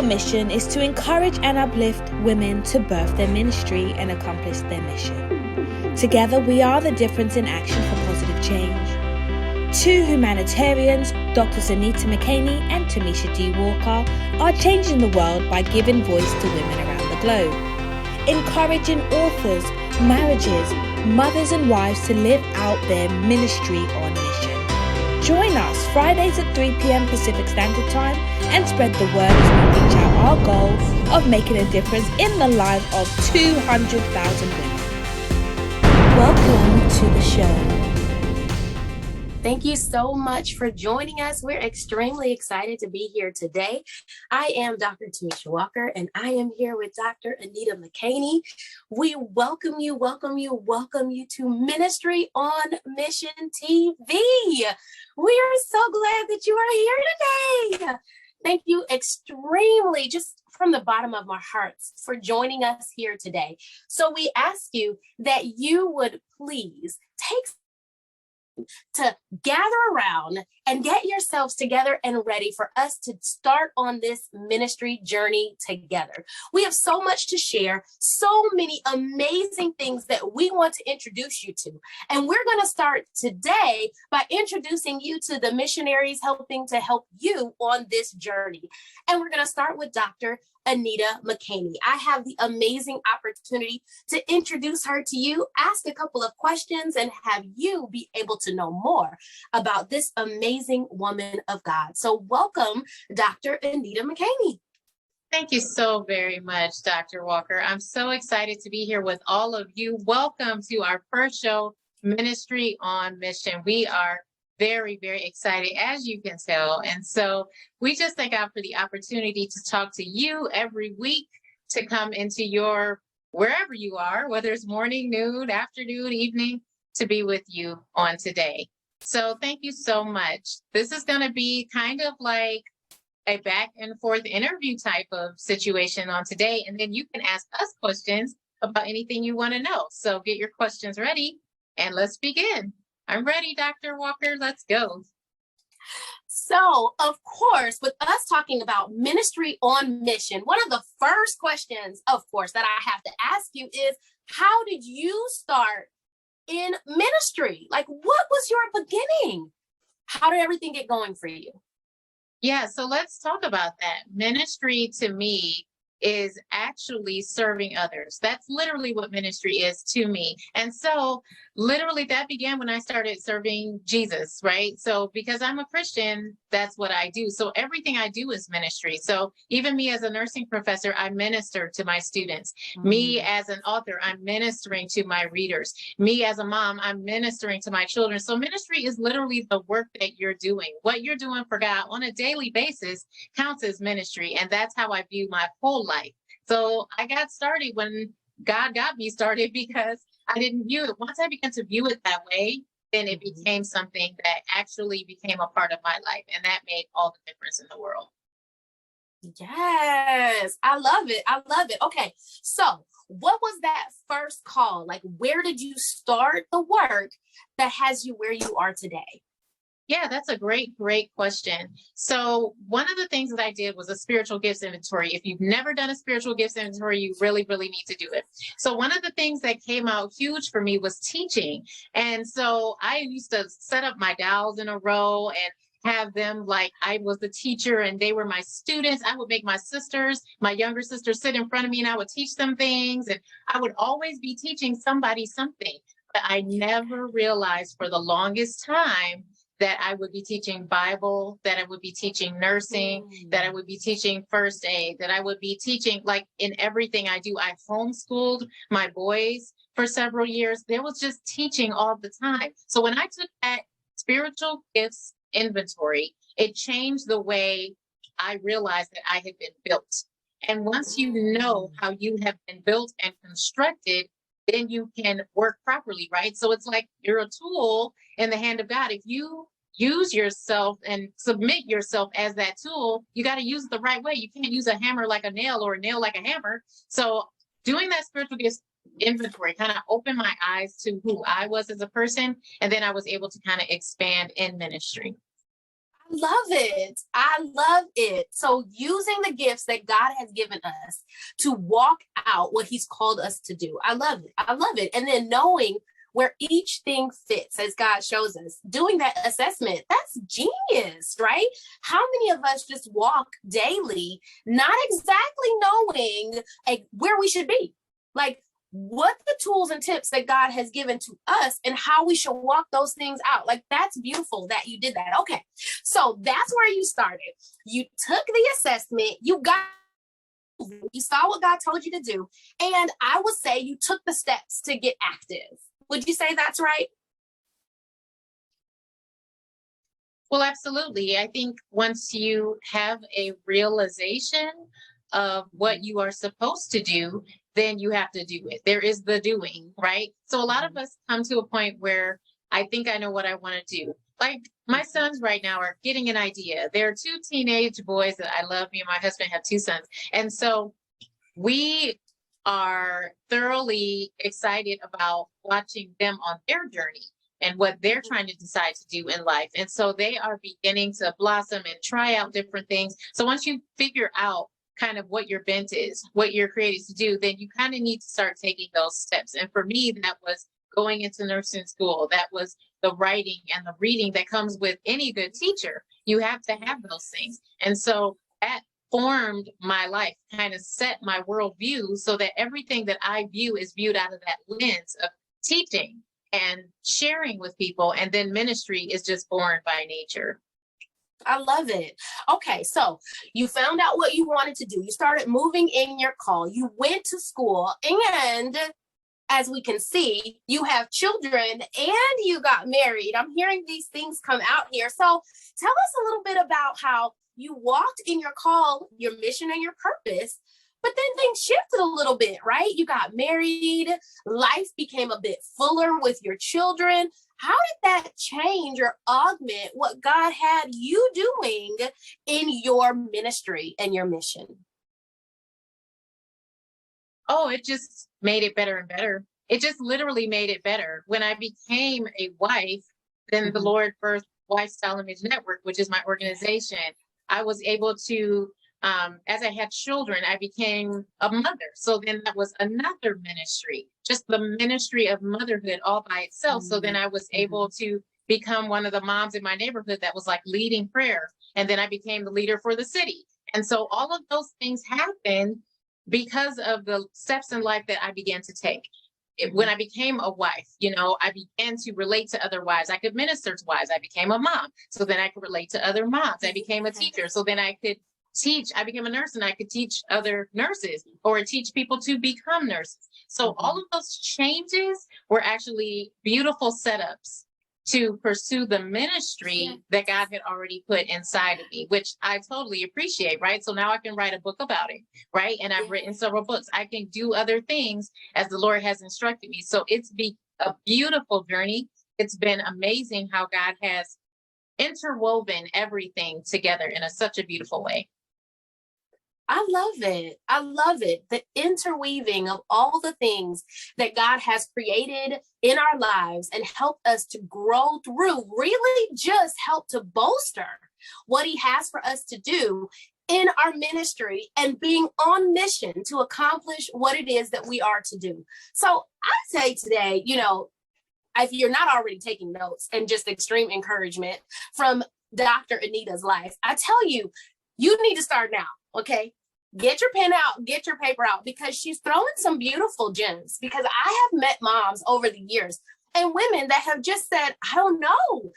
Our mission is to encourage and uplift women to birth their ministry and accomplish their mission. Together, we are the difference in action for positive change. Two humanitarians, Drs. Anita Mckaney and Tomesha Walker, are changing the world by giving voice to women around the globe, encouraging authors, marriages, mothers and wives to live out their ministry on mission. Join us Fridays at 3 p.m. Pacific Standard Time and spread the word as we reach out our goal of making a difference in the lives of 200,000 women. Welcome to the show. Thank you so much for joining us. We're extremely excited to be here today. I am Dr. Tomesha Walker, and I am here with Dr. Anita Mckaney. We welcome you to Ministry on Mission TV. We are so glad that you are here today. Thank you extremely, just from the bottom of our hearts, for joining us here today. So we ask you that you would please take to gather around and get yourselves together and ready for us to start on this ministry journey together. We have so much to share, so many amazing things that we want to introduce you to. And we're going to start today by introducing you to the missionaries helping to help you on this journey. And we're going to start with Dr. Anita Mckaney. I have the amazing opportunity to introduce her to you, ask a couple of questions, and have you be able to know more about this amazing woman of God. So welcome, Dr. Anita Mckaney. Thank you so very much, Dr. Walker. I'm so excited to be here with all of you. Welcome to our first show, Ministry on Mission. We are very, very excited, as you can tell. And so we just thank God for the opportunity to talk to you every week, to come into your, wherever you are, whether it's morning, noon, afternoon, evening, to be with you on today. So thank you so much. This is going to be kind of like a back and forth interview type of situation on today. And then you can ask us questions about anything you want to know. So get your questions ready and let's begin. I'm ready, Dr. Walker. Let's go. So, of course, with us talking about ministry on mission, one of the first questions, of course, that I have to ask you is, how did you start in ministry? Like, what was your beginning? How did everything get going for you? Yeah, so let's talk about that. Ministry to me is actually serving others. That's literally what ministry is to me. And so literally that began when I started serving Jesus, right? So because I'm a Christian, that's what I do. So everything I do is ministry. So even me as a nursing professor, I minister to my students. Me as an author, I'm ministering to my readers. Me as a mom, I'm ministering to my children. So ministry is literally the work that you're doing. What you're doing for God on a daily basis counts as ministry. And that's how I view my whole life. So I got started when God got me started because I didn't view it. Once I began to view it that way, then it became something that actually became a part of my life. And that made all the difference in the world. Yes, I love it. I love it. Okay, so what was that first call? Like, where did you start the work that has you where you are today? Yeah, that's a great question. So one of the things that I did was a spiritual gifts inventory. If you've never done a spiritual gifts inventory, you really, really need to do it. So one of the things that came out huge for me was teaching. And so I used to set up my dolls in a row and have them like I was the teacher and they were my students. I would make my sisters, my younger sisters, sit in front of me and I would teach them things. And I would always be teaching somebody something. But I never realized for the longest time that I would be teaching Bible, that I would be teaching nursing, that I would be teaching first aid, that I would be teaching like in everything I do. I homeschooled my boys for several years. There was just teaching all the time. So when I took that spiritual gifts inventory, it changed the way I realized that I had been built. And once you know how you have been built and constructed, then you can work properly, right? So it's like you're a tool in the hand of God. If you use yourself and submit yourself as that tool, you got to use it the right way. You can't use a hammer like a nail or a nail like a hammer. So doing that spiritual gifts inventory kind of opened my eyes to who I was as a person. And then I was able to kind of expand in ministry. Love it. I love it. So using the gifts that God has given us to walk out what he's called us to do. I love it. I love it. And then knowing where each thing fits as God shows us, doing that assessment, that's genius, right? How many of us just walk daily, not exactly knowing where we should be? Like, what the tools and tips that God has given to us and how we should walk those things out. Like, that's beautiful that you did that. Okay. So that's where you started. You took the assessment, you saw what God told you to do. And I would say you took the steps to get active. Would you say that's right? Well, absolutely. I think once you have a realization of what you are supposed to do, then you have to do it. There is the doing, right? So a lot of us come to a point where I think I know what I want to do. Like my sons right now are getting an idea. There are two teenage boys that I love. Me and my husband have two sons. And so we are thoroughly excited about watching them on their journey and what they're trying to decide to do in life. And so they are beginning to blossom and try out different things. So once you figure out kind of what your bent is, what you're created to do, then you kind of need to start taking those steps. And for me, that was going into nursing school. That was the writing and the reading that comes with any good teacher. You have to have those things. And so that formed my life, kind of set my worldview so that everything that I view is viewed out of that lens of teaching and sharing with people. And then ministry is just born by nature. I love it. Okay, so you found out what you wanted to do. You started moving in your call. You went to school, and as we can see, you have children and you got married. I'm hearing these things come out here. So tell us a little bit about how you walked in your call, your mission, and your purpose. But then things shifted a little bit, right? You got married, life became a bit fuller with your children. How did that change or augment what God had you doing in your ministry and your mission? Oh, it just made it better and better. It just literally made it better. When I became a wife, then the Lord birthed Lifestyle Image Network, which is my organization. I was able to, as I had children, I became a mother. So then that was another ministry, just the ministry of motherhood all by itself. So then I was able to become one of the moms in my neighborhood that was like leading prayer. And then I became the leader for the city. And so all of those things happened because of the steps in life that I began to take. When I became a wife, I began to relate to other wives. I could minister to wives. I became a mom. So then I could relate to other moms. I became a teacher. So then I could teach. I became a nurse and I could teach other nurses or teach people to become nurses. So all of those changes were actually beautiful setups to pursue the ministry that God had already put inside of me, which I totally appreciate, right? So now I can write a book about it, right? And I've written several books. I can do other things as the Lord has instructed me. So it's been a beautiful journey. It's been amazing how God has interwoven everything together in such a beautiful way. I love it. I love it. The interweaving of all the things that God has created in our lives and helped us to grow through really just help to bolster what he has for us to do in our ministry and being on mission to accomplish what it is that we are to do. So I say today, if you're not already taking notes and just extreme encouragement from Dr. Anita's life, I tell you, you need to start now, okay? Get your pen out, get your paper out, because she's throwing some beautiful gems. Because I have met moms over the years and women that have just said, I don't know.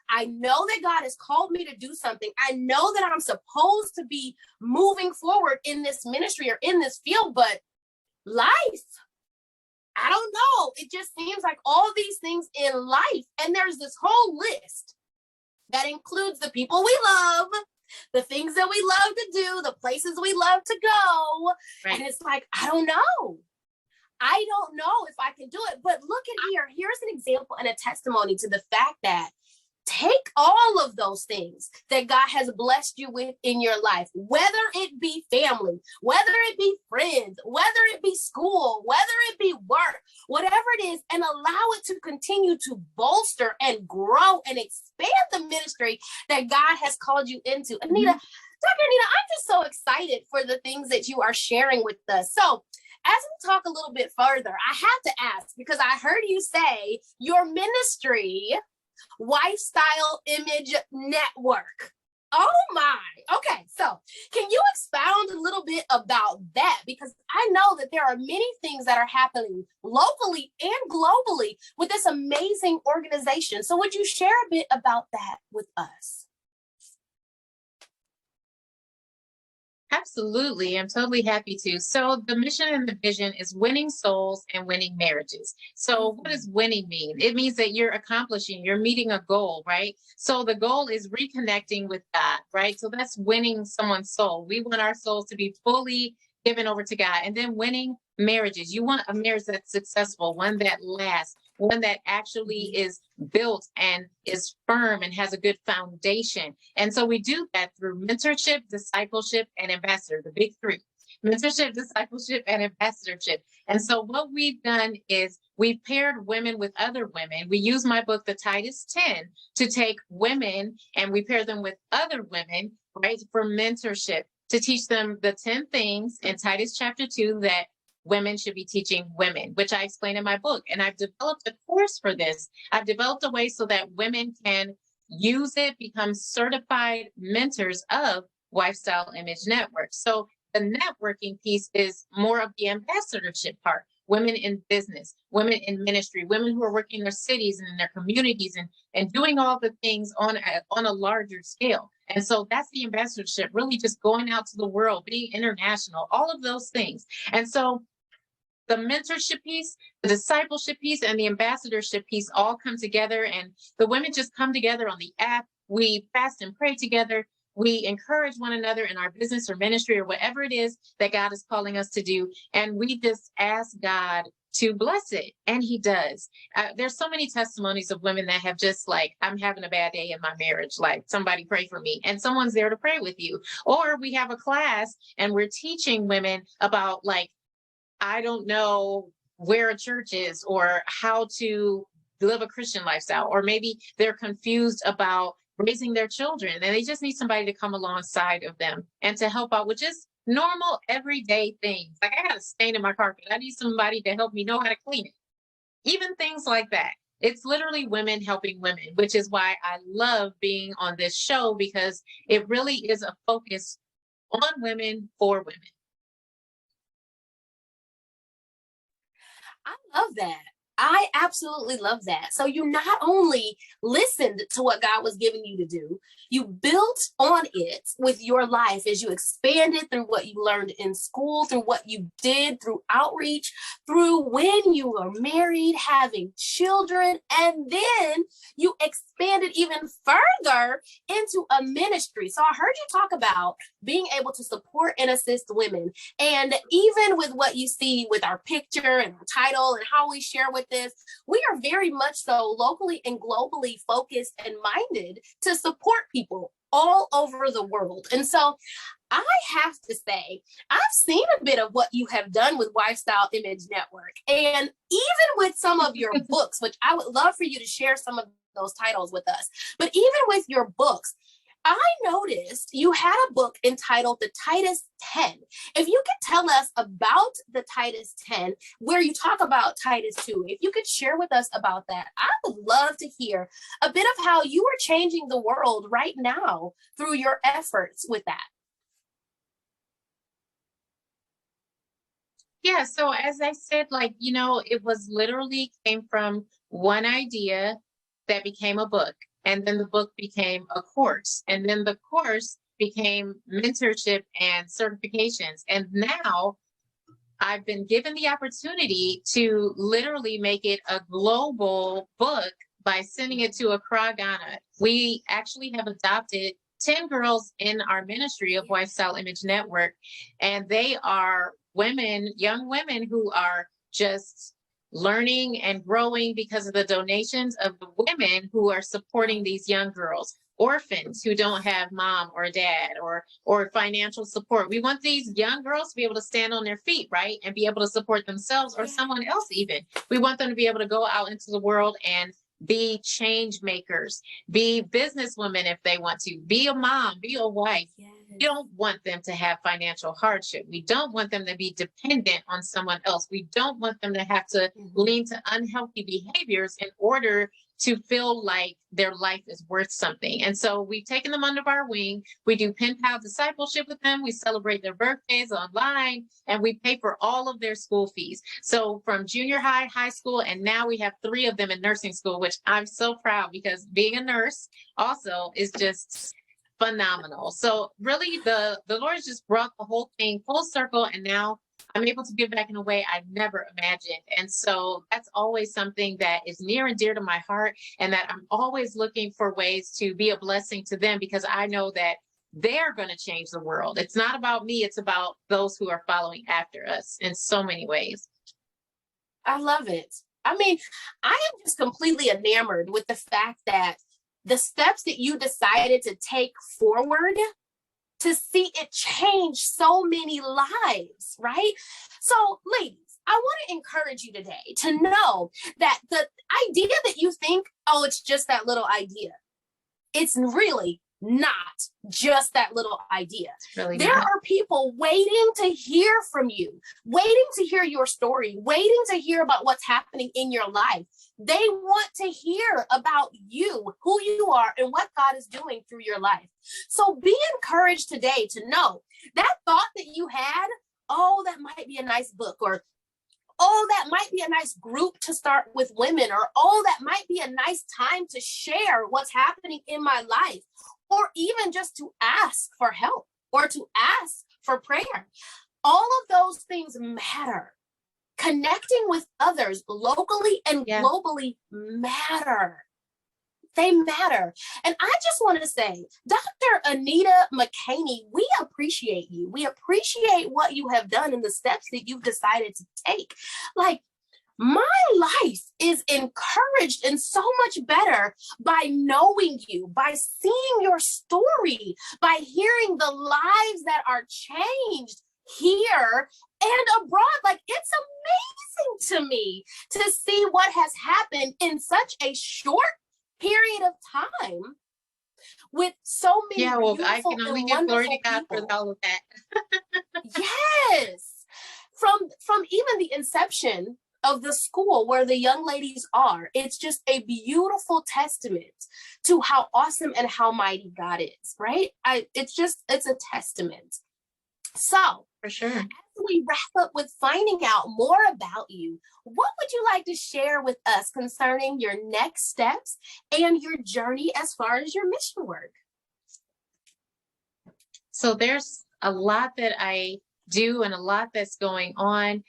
I know that God has called me to do something. I know that I'm supposed to be moving forward in this ministry or in this field, but life, I don't know. It just seems like all these things in life. And there's this whole list that includes the people we love, the things that we love to do, the places we love to go. Right. And it's like, I don't know if I can do it. But look at here. Here's an example and a testimony to the fact that take all of those things that God has blessed you with in your life, whether it be family, whether it be friends, whether it be school, whether it be work, whatever it is, and allow it to continue to bolster and grow and expand the ministry that God has called you into. Anita, Dr. Anita, I'm just so excited for the things that you are sharing with us. So as we talk a little bit further, I have to ask, because I heard you say your ministry, Lifestyle Image Network. Oh my. Okay. So can you expound a little bit about that? Because I know that there are many things that are happening locally and globally with this amazing organization. So would you share a bit about that with us? Absolutely. I'm totally happy to. So the mission and the vision is winning souls and winning marriages. So what does winning mean? It means that you're accomplishing, you're meeting a goal, right? So the goal is reconnecting with God, right? So that's winning someone's soul. We want our souls to be fully given over to God. And then winning marriages. You want a marriage that's successful, one that lasts, one that actually is built and is firm and has a good foundation. And so we do that through mentorship, discipleship, and ambassador, the big three: mentorship, discipleship, and ambassadorship. And so what we've done is we've paired women with other women. We use my book, The Titus 10, to take women and we pair them with other women, right, for mentorship, to teach them the 10 things in Titus chapter 2 that women should be teaching women, which I explain in my book. And I've developed a course for this. I've developed a way so that women can use it, become certified mentors of Lifestyle Image Network. So the networking piece is more of the ambassadorship part. Women in business, women in ministry, women who are working in their cities and in their communities and doing all the things on a larger scale. And so that's the ambassadorship, really just going out to the world, being international, all of those things. And so the mentorship piece, the discipleship piece, and the ambassadorship piece all come together, and the women just come together on the app. We fast and pray together. We encourage one another in our business or ministry or whatever it is that God is calling us to do. And we just ask God to bless it. And he does. There's so many testimonies of women that have just like, I'm having a bad day in my marriage. Like, somebody pray for me. And someone's there to pray with you. Or we have a class and we're teaching women about, like, I don't know where a church is or how to live a Christian lifestyle, or maybe they're confused about raising their children and they just need somebody to come alongside of them and to help out with just normal everyday things. Like, I got a stain in my carpet. I need somebody to help me know how to clean it. Even things like that. It's literally women helping women, which is why I love being on this show, because it really is a focus on women for women. I love that. I absolutely love that. So you not only listened to what God was giving you to do, you built on it with your life as you expanded through what you learned in school, through what you did through outreach, through when you were married, having children, and then you expanded even further into a ministry. So I heard you talk about being able to support and assist women. And even with what you see with our picture and our title and how we share with this, we are very much so locally and globally focused and minded to support people all over the world. And so I have to say, I've seen a bit of what you have done with Lifestyle Image Network, and even with some of your books, which I would love for you to share some of those titles with us. But even with your books, I noticed you had a book entitled The Titus 10. If you could tell us about the Titus 10, where you talk about Titus 2, if you could share with us about that, I would love to hear a bit of how you are changing the world right now through your efforts with that. Yeah, so as I said, like, it was literally came from one idea that became a book. And then the book became a course. And then the course became mentorship and certifications. And now I've been given the opportunity to literally make it a global book by sending it to Accra, Ghana. We actually have adopted 10 girls in our ministry of Lifestyle Image Network. And they are women, young women who are just learning and growing because of the donations of the women who are supporting these young girls, orphans who don't have mom or dad or financial support. We want these young girls to be able to stand on their feet, right? And be able to support themselves or someone else even. We want them to be able to go out into the world and be change makers, be businesswomen if they want to, be a mom, be a wife. Yes. We don't want them to have financial hardship. We don't want them to be dependent on someone else. We don't want them to have to lean to unhealthy behaviors in order to feel like their life is worth something. And so we've taken them under our wing. We do pen pal discipleship with them. We celebrate their birthdays online, and we pay for all of their school fees. So from junior high, high school, and now we have 3 of them in nursing school, which I'm so proud, because being a nurse also is just phenomenal. So really the Lord just brought the whole thing full circle, and now I'm able to give back in a way I never imagined. And so that's always something that is near and dear to my heart, and that I'm always looking for ways to be a blessing to them, because I know that they're going to change the world. It's not about me. It's about those who are following after us in so many ways. I love it. I mean, I am just completely enamored with the fact that the steps that you decided to take forward to see it change so many lives, right? So, ladies, I want to encourage you today to know that the idea that you think, oh, it's just that little idea, it's really not just that little idea. Really there not. are people waiting to hear from you, waiting to hear your story, waiting to hear about what's happening in your life. They want to hear about you, who you are, and what God is doing through your life. So be encouraged today to know that thought that you had, oh, that might be a nice book, or oh, that might be a nice group to start with women, or oh, that might be a nice time to share what's happening in my life, or even just to ask for help or to ask for prayer. All of those things matter. Connecting with others locally and globally matter. They matter. And I just want to say, Dr. Anita Mckaney, we appreciate you. We appreciate what you have done and the steps that you've decided to take. Like, my life is encouraged and so much better by knowing you, by seeing your story, by hearing the lives that are changed here and abroad. Like, it's amazing to me to see what has happened in such a short period of time with so many beautiful I can only give glory to God for all of that. Yes. From even the inception of the school where the young ladies are, it's just a beautiful testament to how awesome and how mighty God is, right? It's a testament. So, for sure, as we wrap up with finding out more about you, what would you like to share with us concerning your next steps and your journey as far as your mission work? So there's a lot that I do and a lot that's going on.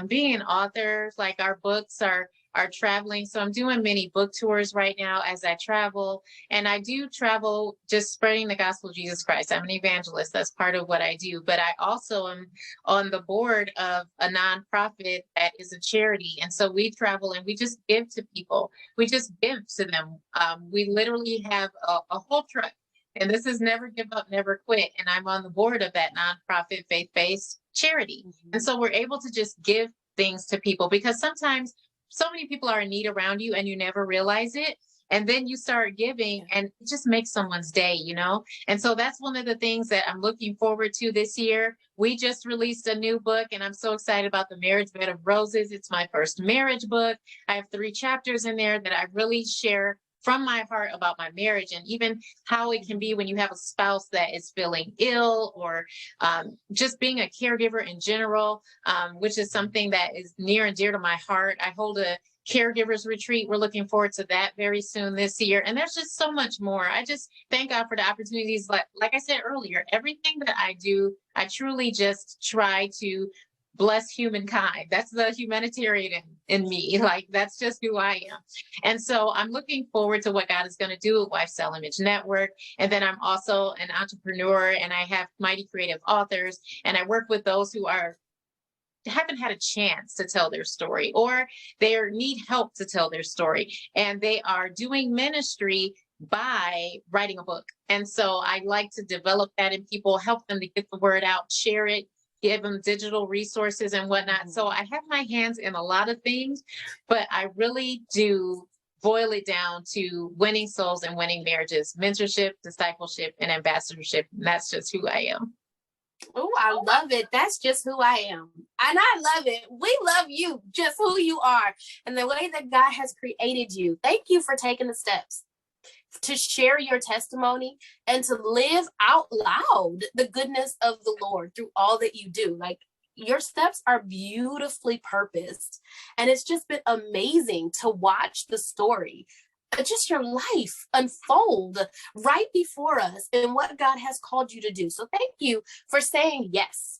Being an author, like, our books are traveling. So I'm doing many book tours right now as I travel. And I do travel just spreading the gospel of Jesus Christ. I'm an evangelist. That's part of what I do. But I also am on the board of a nonprofit that is a charity. And so we travel and we just give to people. We just give to them. We literally have a whole truck. And this is Never Give Up, Never Quit. And I'm on the board of that nonprofit faith-based charity. And so we're able to just give things to people, because sometimes so many people are in need around you and you never realize it. And then you start giving and it just makes someone's day, you know? And so that's one of the things that I'm looking forward to this year. We just released a new book and I'm so excited about The Marriage Bed of Roses. It's my first marriage book. I have 3 chapters in there that I really share from my heart about my marriage, and even how it can be when you have a spouse that is feeling ill, or just being a caregiver in general, which is something that is near and dear to my heart. I hold a caregivers retreat. We're looking forward to that very soon this year. And there's just so much more. I just thank God for the opportunities. Like I said earlier, everything that I do, I truly just try to bless humankind. That's the humanitarian in me. Like, that's just who I am. And so I'm looking forward to what God is going to do with Lifestyle Image Network. And then I'm also an entrepreneur, and I have Mighty Creative Authors, and I work with those who are haven't had a chance to tell their story, or they need help to tell their story, and they are doing ministry by writing a book. And so I like to develop that in people, help them to get the word out, share it, give them digital resources and whatnot. So I have my hands in a lot of things, but I really do boil it down to winning souls and winning marriages, mentorship, discipleship, and ambassadorship. And that's just who I am. Oh, I love it. That's just who I am. And I love it. We love you, just who you are, and the way that God has created you. Thank you for taking the steps to share your testimony and to live out loud the goodness of the Lord through all that you do. Like, your steps are beautifully purposed. And it's just been amazing to watch the story, just your life unfold right before us and what God has called you to do. So thank you for saying yes.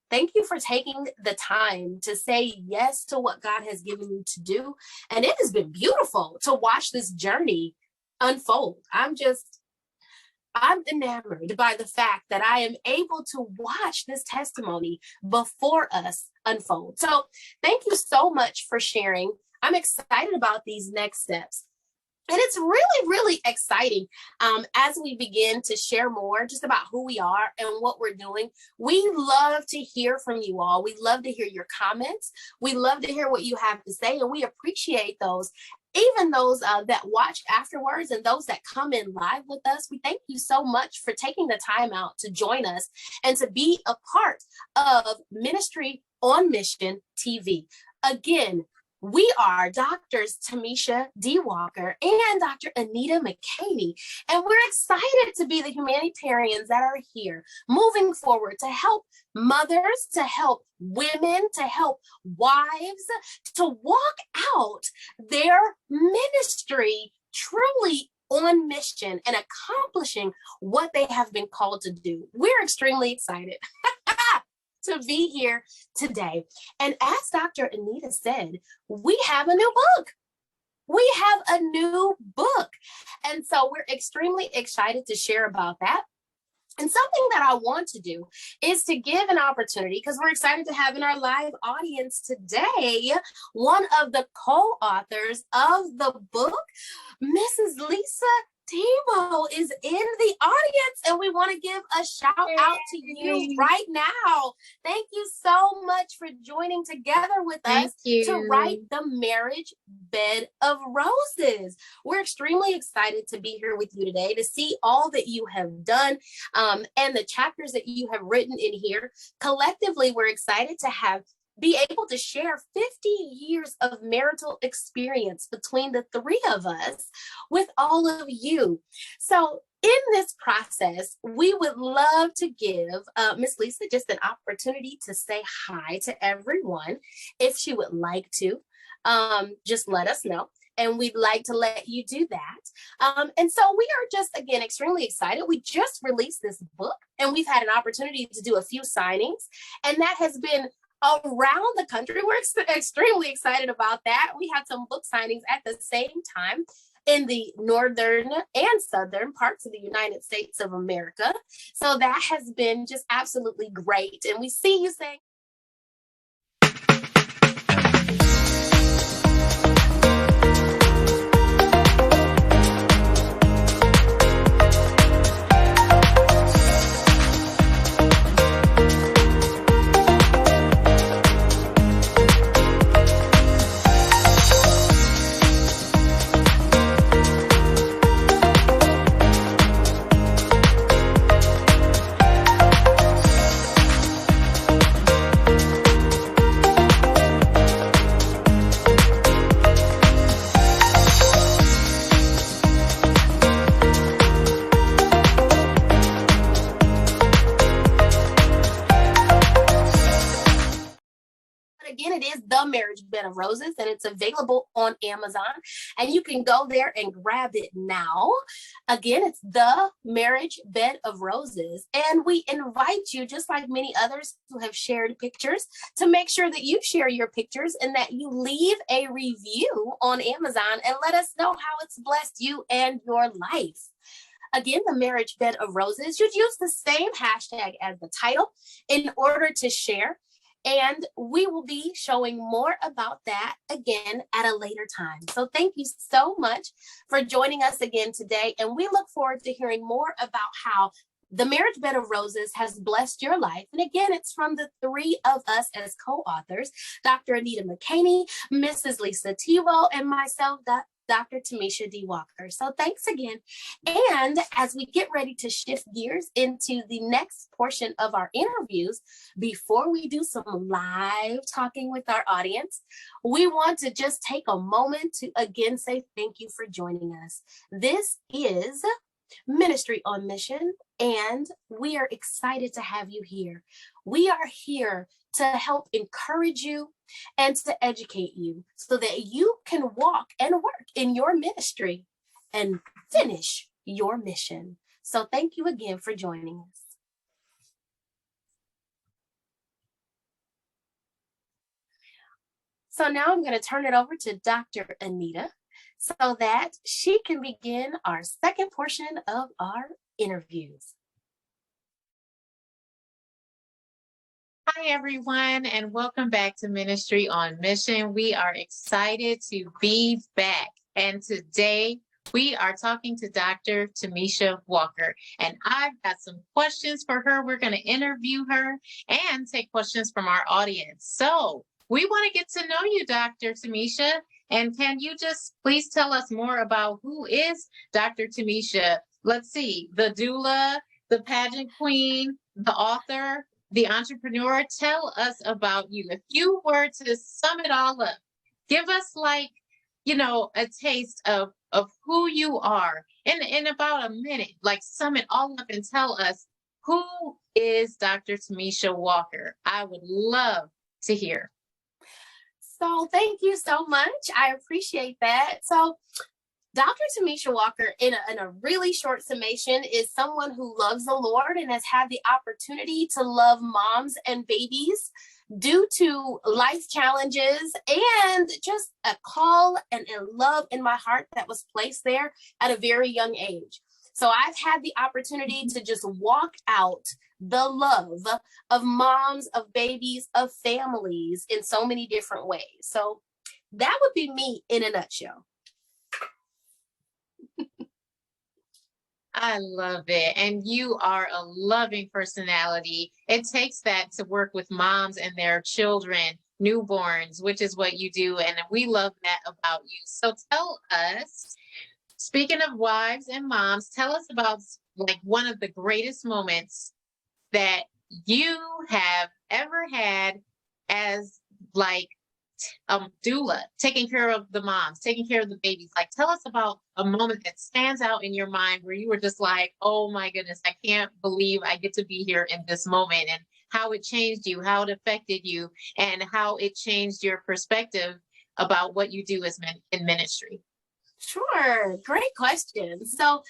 Thank you for taking the time to say yes to what God has given you to do. And it has been beautiful to watch this journey unfold. I'm enamored by the fact that I am able to watch this testimony before us unfold. So thank you so much for sharing. I'm excited about these next steps. And it's really, really exciting as we begin to share more just about who we are and what we're doing. We love to hear from you all. We love to hear your comments. We love to hear what you have to say, and we appreciate those. Even those that watch afterwards and those that come in live with us, we thank you so much for taking the time out to join us and to be a part of Ministry on Mission TV. Again, we are Doctors Tomesha D. Walker and Dr. Anita Mckaney, and we're excited to be the humanitarians that are here moving forward to help mothers, to help women, to help wives, to walk out their ministry truly on mission and accomplishing what they have been called to do. We're extremely excited to be here today. And as Dr. Anita said, we have a new book. We have a new book. And so we're extremely excited to share about that. And something that I want to do is to give an opportunity, because we're excited to have in our live audience today one of the co-authors of the book, Mrs. Lisa Tebow is in the audience, and we want to give a shout out to you right now. Thank you so much for joining together with us to write The Marriage Bed of Roses. We're extremely excited to be here with you today to see all that you have done and the chapters that you have written in here. Collectively, we're excited to be able to share 50 years of marital experience between the three of us with all of you. So in this process, we would love to give Miss Lisa just an opportunity to say hi to everyone. If she would like to, just let us know. And we'd like to let you do that. And so we are just, again, extremely excited. We just released this book, and we've had an opportunity to do a few signings, and that has been around the country. We're extremely excited about that. We had some book signings at the same time in the northern and southern parts of the United States of America. So that has been just absolutely great. And we see you saying, again, it is The Marriage Bed of Roses, and it's available on Amazon, and you can go there and grab it now. Again, it's The Marriage Bed of Roses, and we invite you, just like many others who have shared pictures, to make sure that you share your pictures and that you leave a review on Amazon and let us know how it's blessed you and your life. Again, The Marriage Bed of Roses, you'd use the same hashtag as the title in order to share. And we will be showing more about that again at a later time. So thank you so much for joining us again today. And we look forward to hearing more about how the Marriage Bed of Roses has blessed your life. And again, it's from the three of us as co-authors, Dr. Anita Mckaney, Mrs. Lisa Tivo, and myself, Dr. Tomesha D. Walker. So thanks again. And as we get ready to shift gears into the next portion of our interviews, before we do some live talking with our audience, we want to just take a moment to again say thank you for joining us. This is Ministry on Mission, and we are excited to have you here. We are here to help encourage you and to educate you so that you can walk and work in your ministry and finish your mission. So thank you again for joining us. So now I'm going to turn it over to Dr. Anita so that she can begin our second portion of our interviews. Hi, everyone, and welcome back to Ministry on Mission. We are excited to be back. And today we are talking to Dr. Tomesha Walker, and I've got some questions for her. We're going to interview her and take questions from our audience. So we want to get to know you, Dr. Tomesha. And can you just please tell us more about who is Dr. Tomesha? Let's see, the doula, the pageant queen, the author, the entrepreneur. Tell us about you. If you were to sum it all up, give us a taste of who you are in about a minute, sum it all up and tell us, who is Dr. Tomesha Walker? I would love to hear. So thank you so much. I appreciate that. So Dr. Tomesha Walker, in a really short summation, is someone who loves the Lord and has had the opportunity to love moms and babies due to life challenges and just a call and a love in my heart that was placed there at a very young age. So I've had the opportunity to just walk out the love of moms, of babies, of families in so many different ways. So that would be me in a nutshell. I love it. And you are a loving personality. It takes that to work with moms and their children, newborns, which is what you do. And we love that about you. So tell us, speaking of wives and moms, tell us about one of the greatest moments that you have ever had as doula, taking care of the moms, taking care of the babies. Tell us about a moment that stands out in your mind where you were just like, oh my goodness, I can't believe I get to be here in this moment, and how it changed you, how it affected you, and how it changed your perspective about what you do in ministry. Sure. Great question. So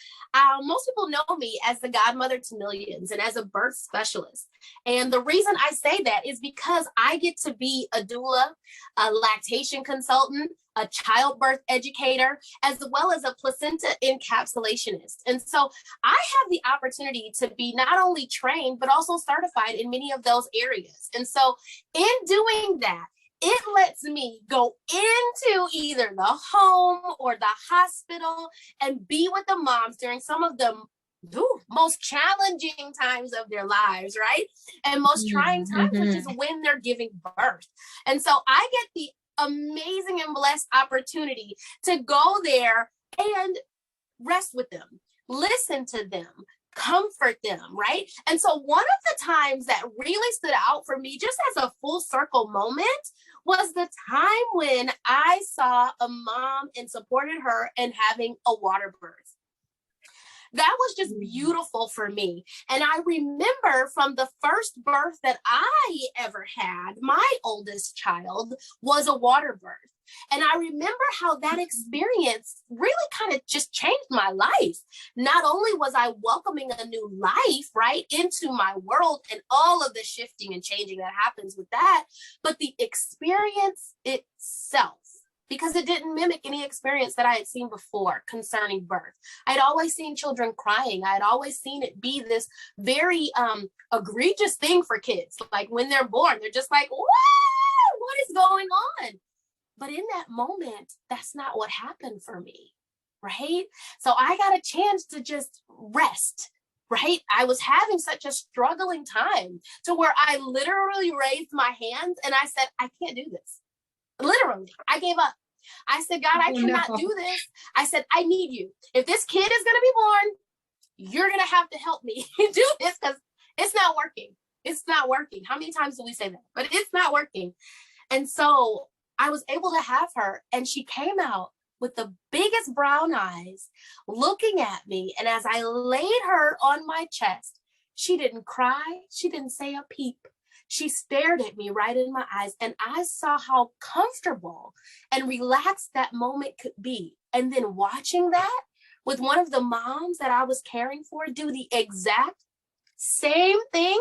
most people know me as the godmother to millions and as a birth specialist. And the reason I say that is because I get to be a doula, a lactation consultant, a childbirth educator, as well as a placenta encapsulationist. And so I have the opportunity to be not only trained, but also certified in many of those areas. And so in doing that, it lets me go into either the home or the hospital and be with the moms during some of the most challenging times of their lives, right? And most trying times, which is when they're giving birth. And so I get the amazing and blessed opportunity to go there and rest with them, listen to them, comfort them, right? And so one of the times that really stood out for me, just as a full circle moment, was the time when I saw a mom and supported her in having a water birth. That was just beautiful for me. And I remember from the first birth that I ever had, my oldest child was a water birth. And I remember how that experience really kind of just changed my life. Not only was I welcoming a new life, right, into my world and all of the shifting and changing that happens with that, but the experience itself because it didn't mimic any experience that I had seen before concerning birth. I'd always seen children crying. I'd always seen it be this very egregious thing for kids. Like when they're born, they're just like, whoa, what is going on? But in that moment, that's not what happened for me, right? So I got a chance to just rest, right? I was having such a struggling time to where I literally raised my hands and I said, I can't do this. Literally, I gave up. I said, God, I cannot do this. I said, I need you. If this kid is going to be born, you're going to have to help me do this because it's not working. It's not working. How many times do we say that? But it's not working. And so I was able to have her, and she came out with the biggest brown eyes looking at me. And as I laid her on my chest, she didn't cry. She didn't say a peep. She stared at me right in my eyes, and I saw how comfortable and relaxed that moment could be. And then watching that with one of the moms that I was caring for do the exact same thing,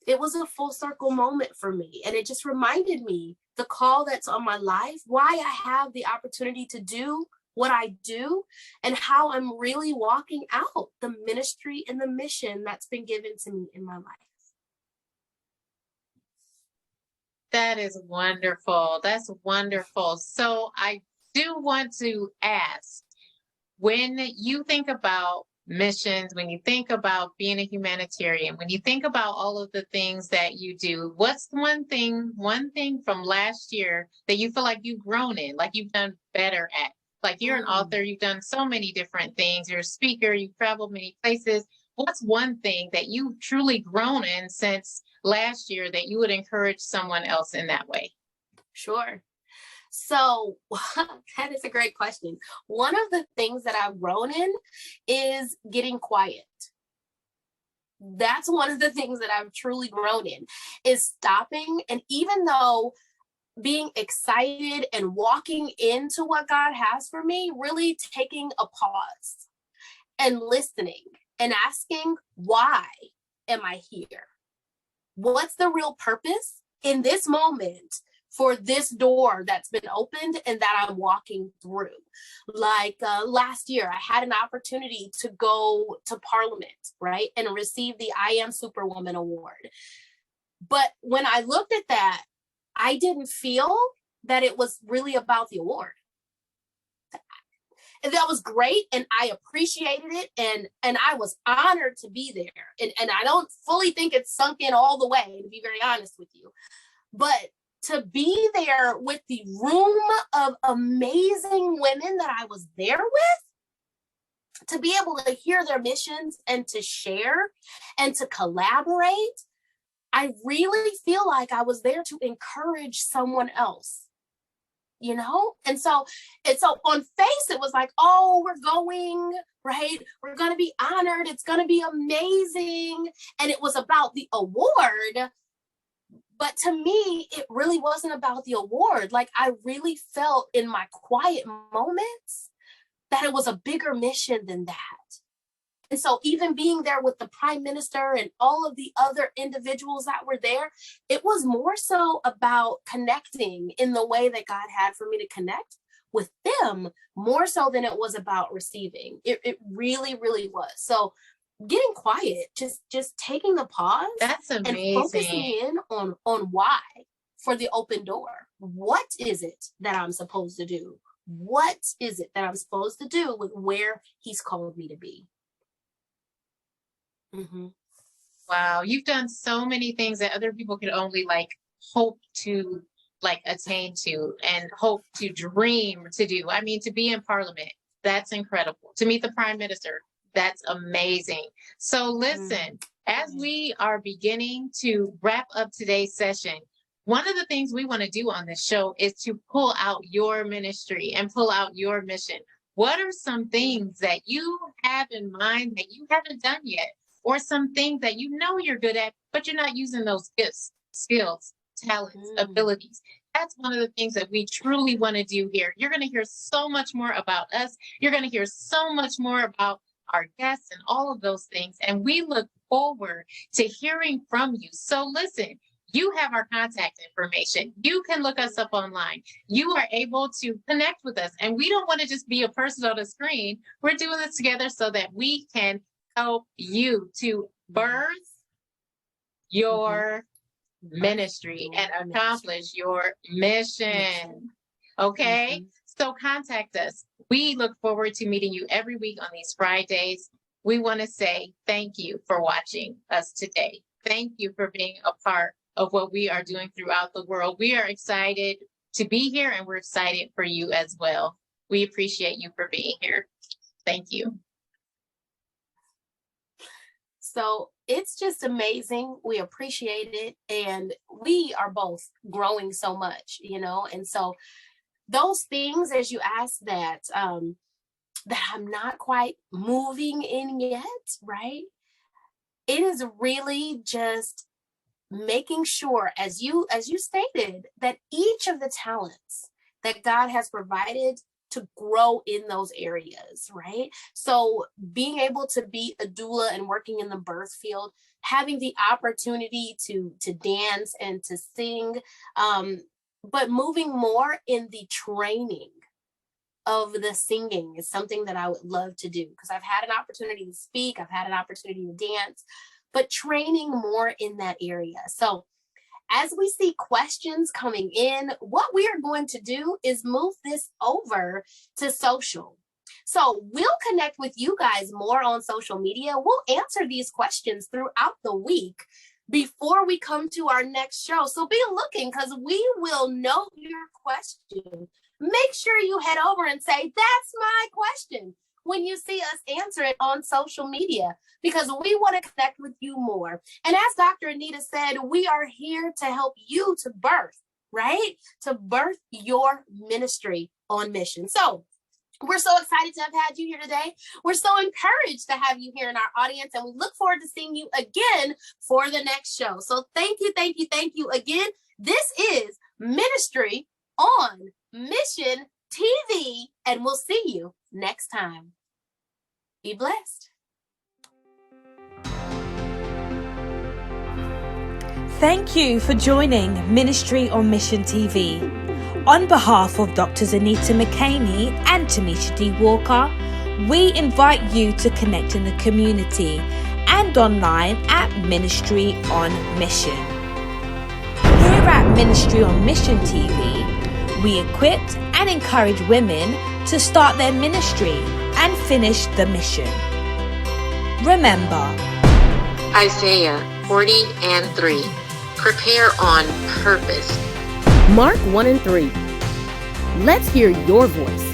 it was a full circle moment for me. And it just reminded me the call that's on my life, why I have the opportunity to do what I do, and how I'm really walking out the ministry and the mission that's been given to me in my life. That is wonderful. That's wonderful. So I do want to ask, when you think about missions, when you think about being a humanitarian, when you think about all of the things that you do, what's one thing from last year that you feel like you've grown in, like you've done better at? Like you're an author, you've done so many different things, you're a speaker, you've traveled many places. What's one thing that you've truly grown in since last year that you would encourage someone else in that way? Sure. So that is a great question. One of the things that I've grown in is getting quiet. That's one of the things that I've truly grown in, is stopping. And even though being excited and walking into what God has for me, really taking a pause and listening and asking, why am I here? What's the real purpose in this moment for this door that's been opened and that I'm walking through? Like last year, I had an opportunity to go to Parliament, right, and receive the I Am Superwoman Award. But when I looked at that, I didn't feel that it was really about the award. And that was great, and I appreciated it, and I was honored to be there. And I don't fully think it's sunk in all the way, to be very honest with you. But to be there with the room of amazing women that I was there with, to be able to hear their missions and to share and to collaborate, I really feel like I was there to encourage someone else. You know? And so on face, it was like, oh, we're going, right? We're going to be honored. It's going to be amazing. And it was about the award. But to me, it really wasn't about the award. Like, I really felt in my quiet moments that it was a bigger mission than that. And so even being there with the Prime Minister and all of the other individuals that were there, it was more so about connecting in the way that God had for me to connect with them, more so than it was about receiving. It really, really was. So getting quiet, just taking the pause. That's amazing. And focusing in on why for the open door. What is it that I'm supposed to do? What is it that I'm supposed to do with where he's called me to be? Mm-hmm. Wow, you've done so many things that other people could only hope to attain to and hope to dream to do. I mean, to be in Parliament, that's incredible. To meet the Prime Minister, that's amazing. So listen, as we are beginning to wrap up today's session, one of the things we want to do on this show is to pull out your ministry and pull out your mission. What are some things that you have in mind that you haven't done yet? Or some things that you know you're good at, but you're not using those gifts, skills, talents, abilities. That's one of the things that we truly want to do here. You're going to hear so much more about us. You're going to hear so much more about our guests and all of those things. And we look forward to hearing from you. So listen, You have our contact information. You can look us up online. You are able to connect with us. And we don't want to just be a person on the screen. We're doing this together so that we can help you to birth your ministry and accomplish your mission. Okay? So contact us. We look forward to meeting you every week on these Fridays. We want to say thank you for watching us today. Thank you for being a part of what we are doing throughout the world. We are excited to be here, and we're excited for you as well. We appreciate you for being here. Thank you. So it's just amazing. We appreciate it. And we are both growing so much, and so those things, as you asked, that I'm not quite moving in yet, right? It is really just making sure, as you stated, that each of the talents that God has provided to grow in those areas, right? So being able to be a doula and working in the birth field, having the opportunity to dance and to sing, but moving more in the training of the singing is something that I would love to do, because I've had an opportunity to speak, I've had an opportunity to dance, but training more in that area. So as we see questions coming in, what we are going to do is move this over to social. So we'll connect with you guys more on social media. We'll answer these questions throughout the week before we come to our next show. So be looking, because we will know your question. Make sure you head over and say, that's my question, when you see us answer it on social media, because we want to connect with you more. And as Dr. Anita said, we are here to help you to birth, right? To birth your ministry on mission. So we're so excited to have had you here today. We're so encouraged to have you here in our audience, and we look forward to seeing you again for the next show. So thank you again. This is Ministry on Mission TV, and we'll see you next time. Be blessed. Thank you for joining Ministry on Mission TV. On behalf of Drs. Anita Mckaney and Tomesha D. Walker, we invite you to connect in the community and online at Ministry on Mission. Here at Ministry on Mission TV, we equip and encourage women to start their ministry and finish the mission. Remember, Isaiah 40:3. Prepare on purpose. Mark 1:3. Let's hear your voice.